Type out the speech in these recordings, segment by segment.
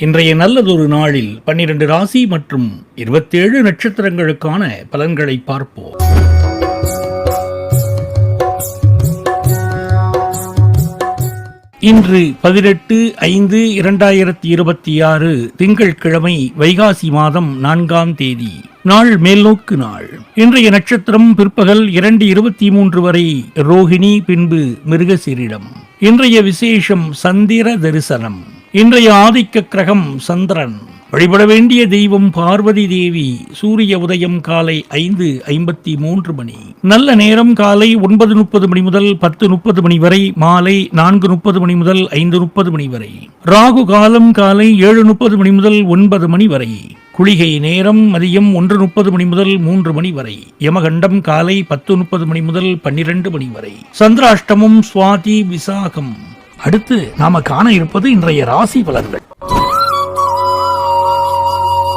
இன்றைய நல்லதொரு நாளில் 12 ராசி மற்றும் 27 நட்சத்திரங்களுக்கான பலன்களை பார்ப்போம். இன்று 18/5/2026 திங்கட்கிழமை, வைகாசி மாதம் 4ஆம் தேதி. நாள் மேல்நோக்கு நாள். இன்றைய நட்சத்திரம் பிற்பகல் 2:23 வரை ரோகிணி, பின்பு மிருகசீரிடம். இன்றைய விசேஷம் சந்திர தரிசனம். இன்றைய ஆதிக்க கிரகம் சந்திரன். வழிபட வேண்டிய தெய்வம் பார்வதி தேவி. சூரிய உதயம் காலை 5:53 மணி. நல்ல நேரம் காலை 9:30 மணி முதல் 10:30 மணி வரை, மாலை 4:30 மணி முதல் 5:30 மணி வரை. ராகு காலம் காலை 7:30 மணி முதல் 9 மணி வரை. குளிகை நேரம் மதியம் 1:30 மணி முதல் 3 மணி வரை. யமகண்டம் காலை 10:30 மணி முதல் 12 மணி வரை. சந்திராஷ்டமம் சுவாதி விசாகம். அடுத்து நாம காண இருப்பது இன்றைய ராசி பலன்கள்.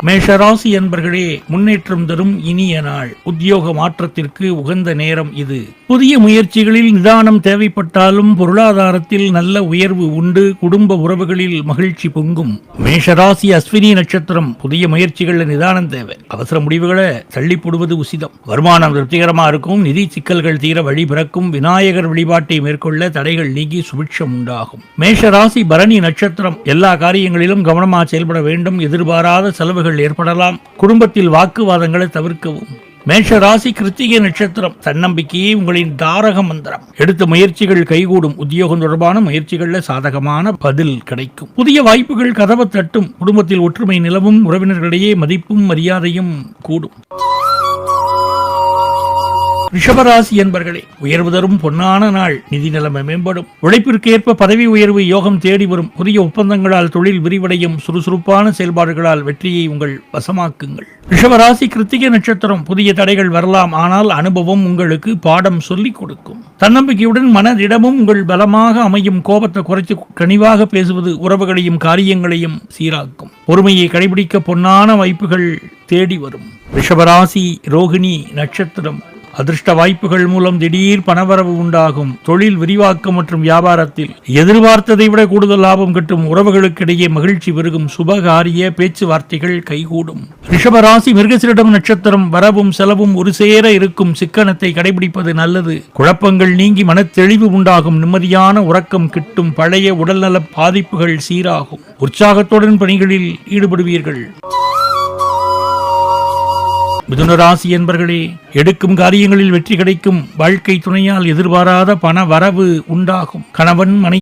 மேஷராசி என்பர்களே, முன்னேற்றம் தரும் இனிய நாள். உத்தியோக மாற்றத்திற்கு உகந்த நேரம் இது. புதிய முயற்சிகளில் நிதானம் தேவைப்பட்டாலும் பொருளாதாரத்தில் நல்ல உயர்வு உண்டு. குடும்ப உறவுகளில் மகிழ்ச்சி பொங்கும். மேஷராசி அஸ்வினி நட்சத்திரம். புதிய முயற்சிகளில் நிதானம் தேவை. அவசர முடிவுகளை தள்ளி போடுவது உசிதம். வருமானம் திருப்திகரமா இருக்கும். நிதி சிக்கல்கள் தீர வழி பிறக்கும். விநாயகர் வழிபாட்டை மேற்கொள்ள தடைகள் நீங்கி சுபிட்சம் உண்டாகும். மேஷராசி பரணி நட்சத்திரம். எல்லா காரியங்களிலும் கவனமாக செயல்பட வேண்டும். எதிர்பாராத செலவுகள் ஏற்படலாம். குடும்பத்தில் வாக்குவாதங்களை தவிர்க்கவும். மேஷ ராசி கிருத்திகை நட்சத்திரம். தன்னம்பிக்கையே உங்களின் தாரக மந்திரம். எடுத்த முயற்சிகள் கைகூடும். உத்தியோகம் தொடர்பான முயற்சிகளில் சாதகமான பதில் கிடைக்கும். புதிய வாய்ப்புகள் கதவை தட்டும். குடும்பத்தில் ஒற்றுமை நிலவும். உறவினர்களிடையே மதிப்பும் மரியாதையும் கூடும். ரிஷபராசி என்பர்களே, உயர்வு தரும் பொன்னான நாள். நிதி நிலைமை மேம்படும். உழைப்பிற்கேற்ப பதவி உயர்வு யோகம் தேடி வரும். புதிய ஒப்பந்தங்களால் தொழில் விரிவடையும். சுறுசுறுப்பான செயல்பாடுகளால் வெற்றியை உங்கள் வசமாக்குங்கள். ரிஷபராசி கிருத்திகை நட்சத்திரம். புதிய தடைகள் வரலாம், ஆனால் அனுபவம் உங்களுக்கு பாடம் சொல்லிக் கொடுக்கும். தன்னம்பிக்கையுடன் மனதிடமும் உங்கள் பலமாக அமையும். கோபத்தை குறைத்து கனிவாக பேசுவது உறவுகளையும் காரியங்களையும் சீராக்கும். பொறுமையை கடைபிடிக்க பொன்னான வாய்ப்புகள் தேடி வரும். ரிஷபராசி ரோகிணி நட்சத்திரம். அதிர்ஷ்ட வாய்ப்புகள் மூலம் திடீர் பணவரவு உண்டாகும். தொழில் விரிவாக்கம் மற்றும் வியாபாரத்தில் எதிர்பார்த்ததை விட கூடுதல் லாபம் கிட்டும். உறவுகளுக்கிடையே மகிழ்ச்சி பெருகும். சுபகாரிய பேச்சுவார்த்தைகள் கைகூடும். ரிஷபராசி மிருகசீரிடம் நட்சத்திரம். வரவும் செலவும் ஒரு சேர இருக்கும். சிக்கனத்தை கடைபிடிப்பது நல்லது. குழப்பங்கள் நீங்கி மனத்தெளிவு உண்டாகும். நிம்மதியான உறக்கம் கிட்டும். பழைய உடல்நல பாதிப்புகள் சீராகும். உற்சாகத்துடன் பணிகளில் ஈடுபடுவீர்கள். மிதுன ராசி என்பர்களே, எடுக்கும் காரியங்களில் வெற்றி கிடைக்கும். வாழ்க்கை துணையால் எதிர்பாராத பண வரவு உண்டாகும். கணவன் மனைவி